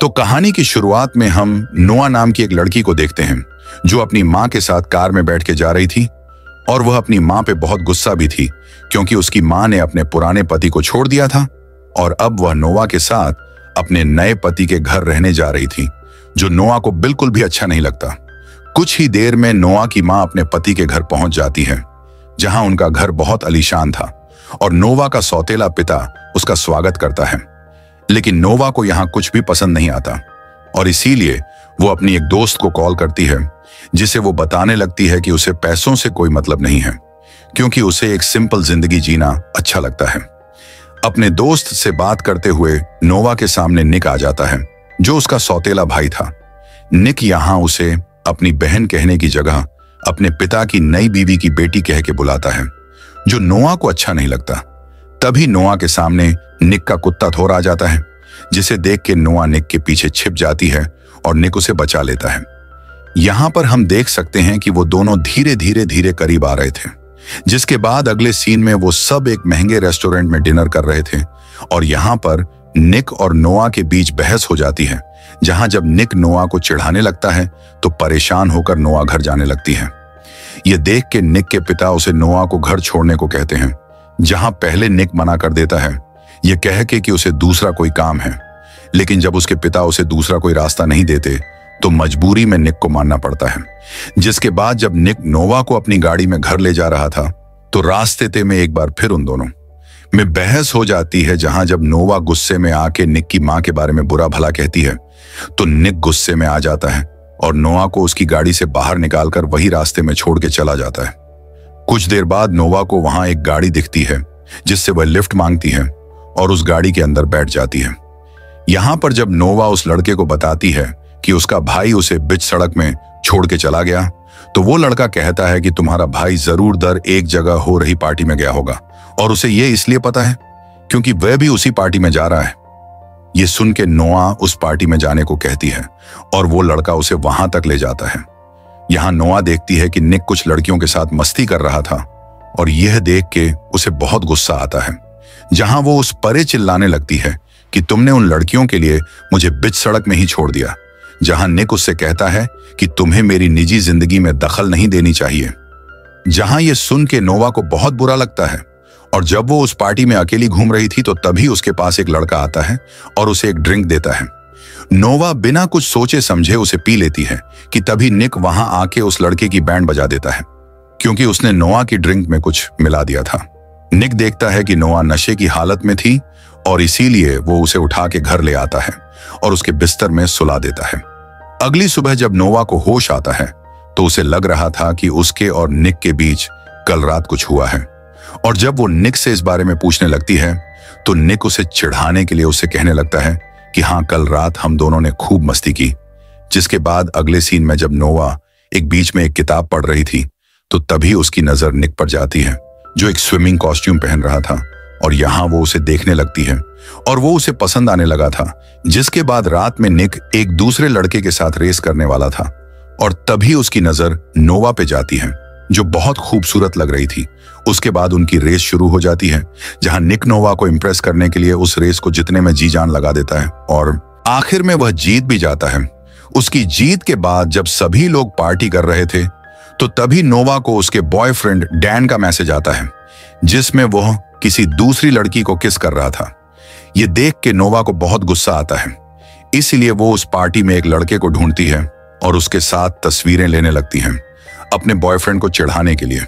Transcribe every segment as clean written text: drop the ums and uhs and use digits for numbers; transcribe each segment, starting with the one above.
तो कहानी की शुरुआत में हम नोआ नाम की एक लड़की को देखते हैं जो अपनी माँ के साथ कार में बैठ के जा रही थी और वह अपनी माँ पे बहुत गुस्सा भी थी क्योंकि उसकी माँ ने अपने पुराने पति को छोड़ दिया था और अब वह नोआ के साथ अपने नए पति के घर रहने जा रही थी, जो नोआ को बिल्कुल भी अच्छा नहीं लगता। कुछ ही देर में नोआ की माँ अपने पति के घर पहुंच जाती है, जहां उनका घर बहुत आलीशान था और नोवा का सौतेला पिता उसका स्वागत करता है। लेकिन नोवा को यहाँ कुछ भी पसंद नहीं आता और इसीलिए वो अपनी एक दोस्त को कॉल करती है, जिसे वो बताने लगती है कि उसे पैसों से कोई मतलब नहीं है क्योंकि उसे एक सिंपल जिंदगी जीना अच्छा लगता है। अपने दोस्त से बात करते हुए नोवा के सामने निक आ जाता है, जो उसका सौतेला भाई था। निक यहाँ उसे अपनी बहन कहने की जगह अपने पिता की नई बीवी की बेटी कह के बुलाता है, जो नोआ को अच्छा नहीं लगता। तभी नोआ के सामने निक का कुत्ता थोर आ जाता है, जिसे देख के नोआ निक के पीछे छिप जाती है और निक उसे बचा लेता है। यहाँ पर हम देख सकते हैं कि वो दोनों धीरे करीब आ रहे थे, जिसके बाद अगले सीन में वो सब एक महंगे रेस्टोरेंट में डिनर कर रहे थे और यहाँ पर निक और नोआ के बीच बहस हो जाती है, जहां जब निक नोआ को चिढ़ाने लगता है तो परेशान होकर नोआ घर जाने लगती है। ये देख के निक के पिता उसे नोआ को घर छोड़ने को कहते हैं, जहां पहले निक मना कर देता है, ये कह के कि उसे दूसरा कोई काम है। लेकिन जब उसके पिता उसे दूसरा कोई रास्ता नहीं देते तो मजबूरी में निक को मानना पड़ता है। जिसके बाद जब निक नोवा को अपनी गाड़ी में घर ले जा रहा था तो रास्ते में एक बार फिर उन दोनों में बहस हो जाती है, जहां जब नोवा गुस्से में आके निक की मां के बारे में बुरा भला कहती है तो निक गुस्से में आ जाता है और नोवा को उसकी गाड़ी से बाहर निकालकर वही रास्ते में छोड़ के चला जाता है। कुछ देर बाद नोवा को वहां एक गाड़ी दिखती है, जिससे वह लिफ्ट मांगती है और उस गाड़ी के अंदर बैठ जाती है। यहां पर जब नोवा उस लड़के को बताती है कि उसका भाई उसे बीच सड़क में छोड़ के चला गया, तो वो लड़का कहता है कि तुम्हारा भाई जरूर दर एक जगह हो रही पार्टी में गया होगा और उसे ये इसलिए पता है क्योंकि वह भी उसी पार्टी में जा रहा है। ये सुन के नोआ उस पार्टी में जाने को कहती है और वो लड़का उसे वहां तक ले जाता है। यहाँ नोआ देखती है कि निक कुछ लड़कियों के साथ मस्ती कर रहा था और यह देख के उसे बहुत गुस्सा आता है, जहां वो उस परे चिल्लाने लगती है कि तुमने उन लड़कियों के लिए मुझे बीच सड़क में ही छोड़ दिया। जहां निक उससे कहता है कि तुम्हें मेरी निजी जिंदगी में दखल नहीं देनी चाहिए। जहां ये सुन के नोवा को बहुत बुरा लगता है और जब वो उस पार्टी में अकेली घूम रही थी तो तभी उसके पास एक लड़का आता है और उसे एक ड्रिंक देता है। नोवा बिना कुछ सोचे समझे उसे पी लेती है कि तभी निक वहां आके उस लड़के की बैंड बजा देता है, क्योंकि उसने नोआ की ड्रिंक में कुछ मिला दिया था। निक देखता है कि नोआ नशे की हालत में थी और इसीलिए वो उसे उठा के घर ले आता है और उसके बिस्तर में सुला देता है। अगली सुबह जब नोवा को होश आता है तो उसे लग रहा था कि उसके और निक के बीच कल रात कुछ हुआ है और जब वो निक से इस बारे में पूछने लगती है तो निक उसे चिढ़ाने के लिए उससे कहने लगता है कि हाँ, कल रात हम दोनों ने खूब मस्ती की। जिसके बाद अगले सीन में जब नोवा एक बीच में एक किताब पढ़ रही थी तो तभी उसकी नजर निक पर जाती है, जो एक स्विमिंग कॉस्ट्यूम पहन रहा था और यहाँ वो उसे देखने लगती है और वो उसे पसंद आने लगा था। जिसके बाद रात में निक एक दूसरे लड़के के साथ रेस करने वाला था और तभी उसकी नजर नोवा पे जाती है, जो बहुत खूबसूरत लग रही थी। उसके बाद उनकी रेस शुरू हो जाती है, जहां निक नोवा को इंप्रेस करने के लिए उस रेस को जितने में जी जान लगा देता है और आखिर में वह जीत भी जाता है। उसकी जीत के बाद जब सभी लोग पार्टी कर रहे थे तो तभी नोवा को उसके बॉयफ्रेंड डैन का मैसेज आता है, जिसमें वह किसी दूसरी लड़की को किस कर रहा था। ये देख के नोवा को बहुत गुस्सा आता है, इसलिए वो उस पार्टी में एक लड़के को ढूंढती है और उसके साथ तस्वीरें लेने लगती हैं अपने बॉयफ्रेंड को चिढ़ाने के लिए।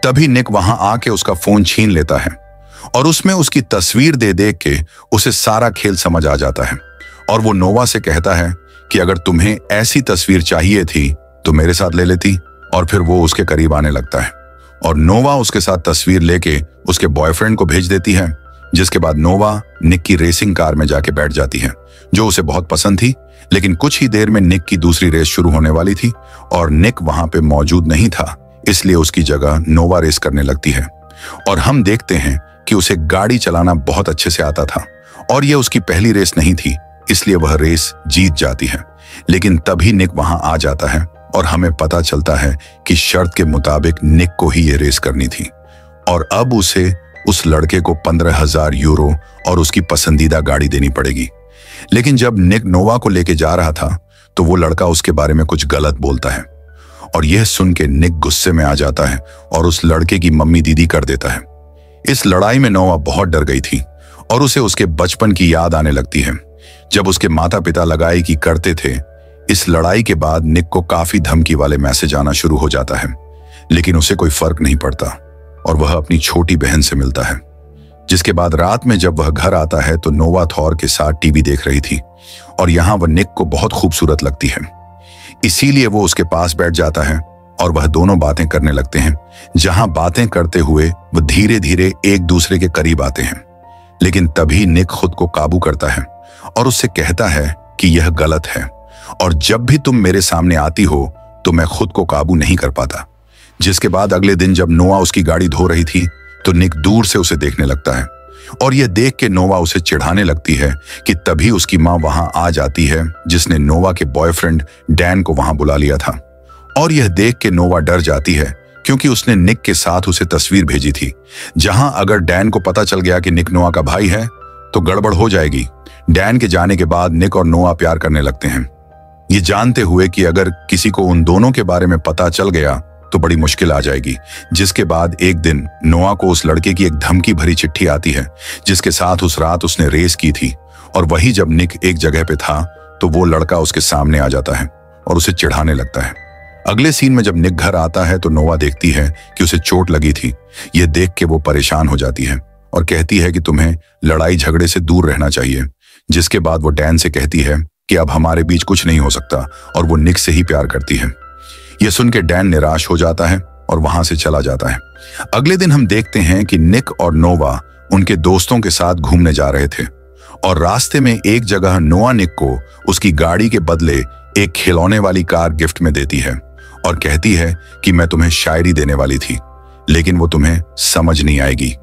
तभी निक वहां आके उसका फोन छीन लेता है और उसमें उसकी तस्वीर देख के उसे सारा खेल समझ आ जाता है और वो नोवा से कहता है कि अगर तुम्हें ऐसी तस्वीर चाहिए थी तो मेरे साथ ले लेती, और फिर वो उसके करीब आने लगता है और नोवा उसके साथ तस्वीर लेके उसके बॉयफ्रेंड को भेज देती है। जिसके बाद नोवा निक की रेसिंग कार में जाके बैठ जाती है, जो उसे बहुत पसंद थी। लेकिन कुछ ही देर में निक की दूसरी रेस शुरू होने वाली थी और निक वहां पे मौजूद नहीं था, इसलिए उसकी जगह नोवा रेस करने लगती है और हम देखते हैं कि उसे गाड़ी चलाना बहुत अच्छे से आता था और यह उसकी पहली रेस नहीं थी, इसलिए वह रेस जीत जाती है। लेकिन तभी निक वहां आ जाता है और हमें पता चलता है कि शर्त के मुताबिक निक को ही यह रेस करनी थी और अब उसे उस लड़के को 15,000 यूरो और उसकी पसंदीदा गाड़ी देनी पड़ेगी। लेकिन जब निक नोवा को लेके जा रहा था तो वो लड़का उसके बारे में कुछ गलत बोलता है और यह सुन के निक गुस्से में आ जाता है और उस लड़के की मम्मी दीदी कर देता है। इस लड़ाई में नोवा बहुत डर गई थी और उसे उसके बचपन की याद आने लगती है जब उसके माता पिता लगाई की करते थे। इस लड़ाई के बाद निक को काफी धमकी वाले मैसेज आना शुरू हो जाता है, लेकिन उसे कोई फर्क नहीं पड़ता और वह अपनी छोटी बहन से मिलता है। जिसके बाद रात में जब वह घर आता है तो नोवा थॉर के साथ टीवी देख रही थी और यहाँ वह निक को बहुत खूबसूरत लगती है, इसीलिए वो उसके पास बैठ जाता है और वह दोनों बातें करने लगते हैं। जहां बातें करते हुए वह धीरे धीरे एक दूसरे के करीब आते हैं, लेकिन तभी निक खुद को काबू करता है और उससे कहता है कि यह गलत है और जब भी तुम मेरे सामने आती हो तो मैं खुद को काबू नहीं कर पाता। जिसके बाद अगले दिन जब नोवा उसकी गाड़ी धो रही थी तो निक दूर से उसे देखने लगता है और यह देख के नोवा उसे चिढ़ाने लगती है कि तभी उसकी माँ वहां आ जाती है जिसने नोवा के बॉयफ्रेंड डैन को वहां बुला लिया था। और यह देख के नोवा डर जाती है क्योंकि उसने निक के साथ उसे तस्वीर भेजी थी, जहां अगर डैन को पता चल गया कि निक नोवा का भाई है तो गड़बड़ हो जाएगी। डैन के जाने के बाद निक और नोवा प्यार करने लगते हैं, ये जानते हुए कि अगर किसी को उन दोनों के बारे में पता चल गया तो बड़ी मुश्किल आ जाएगी। जिसके बाद एक दिन नोवा को उस लड़के की एक धमकी भरी चिट्ठी आती है जिसके साथ उस रात उसने रेस की थी और वही जब निक एक जगह पे था तो वो लड़का उसके सामने आ जाता है और उसे चिढ़ाने लगता है। अगले सीन में जब निक घर आता है तो नोवा देखती है कि उसे चोट लगी थी। यह देख के वो परेशान हो जाती है और कहती है कि तुम्हें लड़ाई झगड़े से दूर रहना चाहिए। जिसके बाद वो डैन से कहती है कि अब हमारे बीच कुछ नहीं हो सकता और वो निक से ही प्यार करती है। यह सुन के डैन निराश हो जाता है और वहां से चला जाता है। अगले दिन हम देखते हैं कि निक और नोवा उनके दोस्तों के साथ घूमने जा रहे थे और रास्ते में एक जगह नोवा निक को उसकी गाड़ी के बदले एक खिलौने वाली कार गिफ्ट में देती है और कहती है कि मैं तुम्हें शायरी देने वाली थी लेकिन वो तुम्हें समझ नहीं आएगी।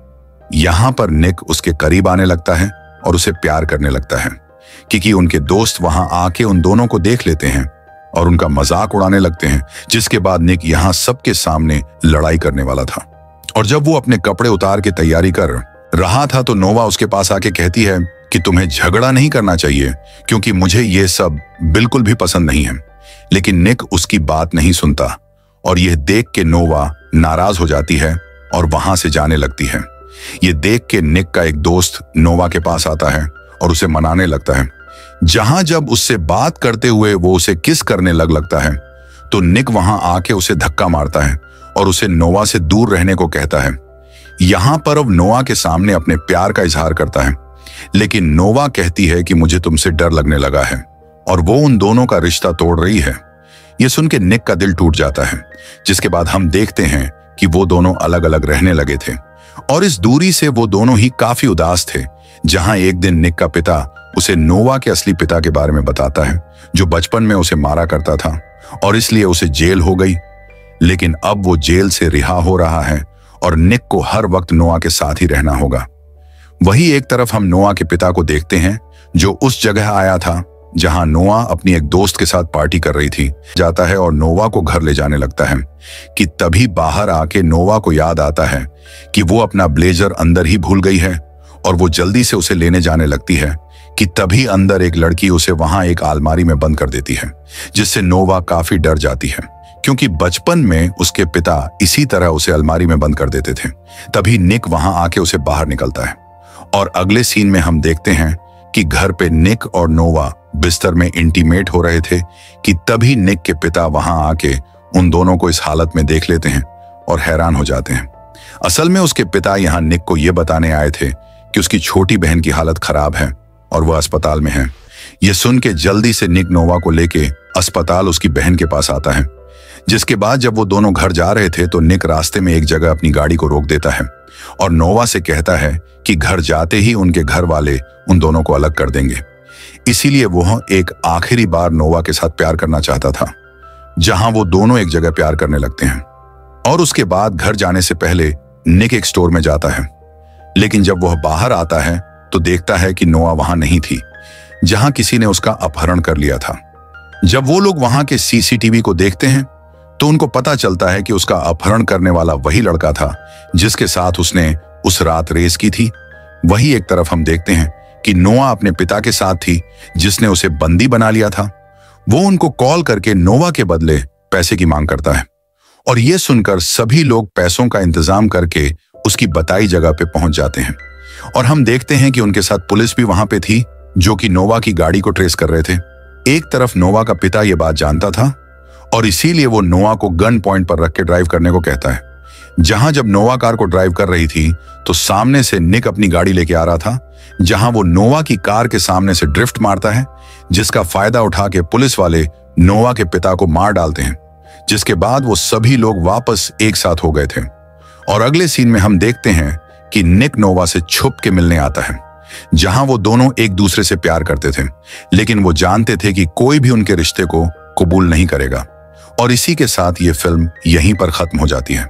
यहां पर निक उसके करीब आने लगता है और उसे प्यार करने लगता है क्योंकि उनके दोस्त वहां आके उन दोनों को देख लेते हैं और उनका मजाक उड़ाने लगते हैं। जिसके बाद निक यहां सबके सामने लड़ाई करने वाला था और जब वो अपने कपड़े उतार के तैयारी कर रहा था तो नोवा उसके पास आके कहती है कि तुम्हें झगड़ा नहीं करना चाहिए क्योंकि मुझे ये सब बिल्कुल भी पसंद नहीं है। लेकिन निक उसकी बात नहीं सुनता और यह देख के नोवा नाराज हो जाती है और वहां से जाने लगती है। यह देख के निक का एक दोस्त नोवा के पास आता है और उसे मनाने लगता है। जहां जब उससे बात करते हुए वो उसे किस करने लगता है तो निक वहां आके उसे धक्का मारता है और उसे नोवा से दूर रहने को कहता है। यहां पर अब नोवा के सामने अपने प्यार का इजहार करता है, लेकिन नोवा कहती है कि मुझे तुमसे डर लगने लगा है और वो उन दोनों का रिश्ता तोड़ रही है। यह सुन के निक का दिल टूट जाता है। जिसके बाद हम देखते हैं कि वो दोनों अलग अलग रहने लगे थे और इस दूरी से वो दोनों ही काफी उदास थे। जहां एक दिन निक का पिता उसे नोवा के असली पिता के बारे में बताता है जो बचपन में उसे मारा करता था और इसलिए उसे जेल हो गई, लेकिन अब वो जेल से रिहा हो रहा है और निक को हर वक्त नोवा के साथ ही रहना होगा। वही एक तरफ हम नोवा के पिता को देखते हैं जो उस जगह आया था जहां नोवा अपनी एक दोस्त के साथ पार्टी कर रही थी। जाता है और नोवा को घर ले जाने लगता है कि तभी बाहर आके नोवा को याद आता है कि वो अपना ब्लेजर अंदर ही भूल गई है और वो जल्दी से उसे लेने जाने लगती है कि तभी अंदर एक लड़की उसे वहां एक अलमारी में बंद कर देती है, जिससे नोवा काफी डर जाती है क्योंकि बचपन में उसके पिता इसी तरह उसे अलमारी में बंद कर देते थे। तभी निक वहां आके उसे बाहर निकलता है और अगले सीन में हम देखते हैं कि घर पे निक और नोवा बिस्तर में इंटीमेट हो रहे थे कि तभी निक के पिता वहां आके उन दोनों को इस हालत में देख लेते हैं और हैरान हो जाते हैं। असल में उसके पिता यहां निक को यह बताने आए थे कि उसकी छोटी बहन की हालत खराब है और वह अस्पताल में है। यह सुन के जल्दी से निक नोवा को लेके अस्पताल उसकी बहन के पास आता है। जिसके बाद जब वो दोनों घर जा रहे थे तो निक रास्ते में एक जगह अपनी गाड़ी को रोक देता है और नोवा से कहता है कि घर जाते ही उनके घर वाले उन दोनों को अलग कर देंगे। इसीलिए वह एक आखिरी बार नोवा के साथ प्यार करना चाहता था, जहां वो दोनों एक जगह प्यार करने लगते हैं। और उसके बाद घर जाने से पहले निक एक स्टोर में जाता है, लेकिन जब वह बाहर आता है तो देखता है कि नोवा वहां नहीं थी, जहां किसी ने उसका अपहरण कर लिया था। जब वो लोग वहां के सीसीटीवी को देखते हैं तो उनको पता चलता है कि उसका अपहरण करने वाला वही लड़का था जिसके साथ उसने उस रात रेस की थी। वही एक तरफ हम देखते हैं कि नोआ अपने पिता के साथ थी जिसने उसे बंदी बना लिया था। वो उनको कॉल करके नोवा के बदले पैसे की मांग करता है और यह सुनकर सभी लोग पैसों का इंतजाम करके उसकी बताई जगह पे पहुंच जाते हैं। और हम देखते हैं कि उनके साथ पुलिस भी वहां पे थी जो कि नोवा की गाड़ी को ट्रेस कर रहे थे। एक तरफ नोवा का पिता यह बात जानता था और इसीलिए वो नोआ को गन पॉइंट पर रख के ड्राइव करने को कहता है। जहां जब नोवा कार को ड्राइव कर रही थी तो सामने से निक अपनी गाड़ी लेके आ रहा था, जहां वो नोवा की कार के सामने से ड्रिफ्ट मारता है, जिसका फायदा उठा के पुलिस वाले नोवा के पिता को मार डालते हैं, जिसके बाद वो सभी लोग वापस एक साथ हो गए थे। और अगले सीन में हम देखते हैं कि निक नोवा से छुप के मिलने आता है, जहां वो दोनों एक दूसरे से प्यार करते थे, लेकिन वो जानते थे कि कोई भी उनके रिश्ते को कबूल नहीं करेगा। और इसी के साथ ये फिल्म यहीं पर खत्म हो जाती है।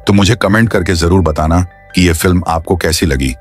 तो मुझे कमेंट करके जरूर बताना कि ये फिल्म आपको कैसी लगी।